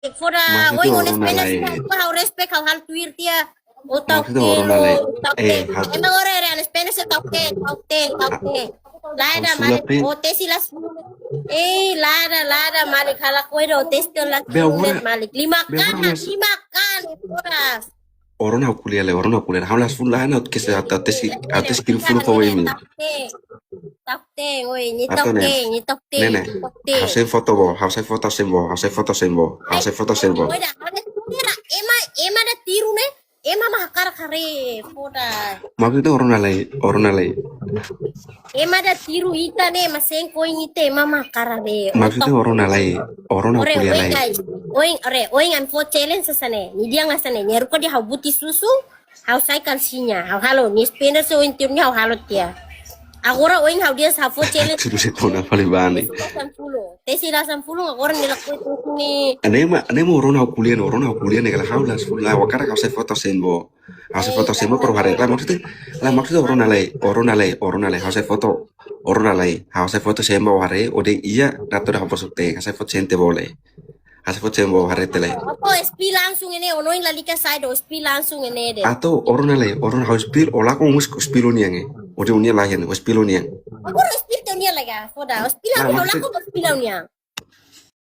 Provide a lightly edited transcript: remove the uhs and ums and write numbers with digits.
Fora, oi, Maksudnya on orang espena sih lain. kau respect kau hal tweet dia. O Maksudnya tauke, orang o lain. tauke. Hal Emang orang real espena sih tauke, tauke, tauke. hal Lada malik, sulapin. o tesi las. Lada malik halak kau o tesi las Be funet ahora, malik. be ahora las Lima kan, foras. orang aku kuliah le, orang aku kuliah. Hal las full lain atau kisah atas skill full tahu ini. Tauke, tauke, oi, ni Atau nen, tauke, ni tauke, nene. tauke. Harusnya foto sembo, harusnya foto sembo, Ay, harusnya foto sembo. oida, ema da tiru ne, ema mah kar kare, foda. Maksudnya orang lain. Ema da tiru ita ne, masen koin ite, ema mah karare. Maksudnya orang aku Ore, kuliah oi lain. guys, oi ngan fo challenge sasane. Ni dia ngasane, nyeru ko dia hau buti susu, hau cycle sinya, hau halo, ni spender so intir ni hau halo tia. Agora oi hau dia sa fo challenge. Sudah saya tahu apa lebih Tesi la sampulo, agora ni la ko ni. Anema orang aku kuliah nih kalau hau las full lah. Wakara kau saya foto sembo per hari. Lah maksudnya orang lain. Hau saya foto sembo hari. Udah iya, ratu dah hapus ukte. Saya foto sente boleh. Saya foto sembo hari tele. Apa SP langsung ini, onoin la lika side, SP langsung ini deh. Atau orang hau spill. Olah aku ngus spill uniang. Udah uniang lain, spill uniang. Agora SP teu nia lega, foda, SP la Lah nia, maksudnya la ko SP la nia.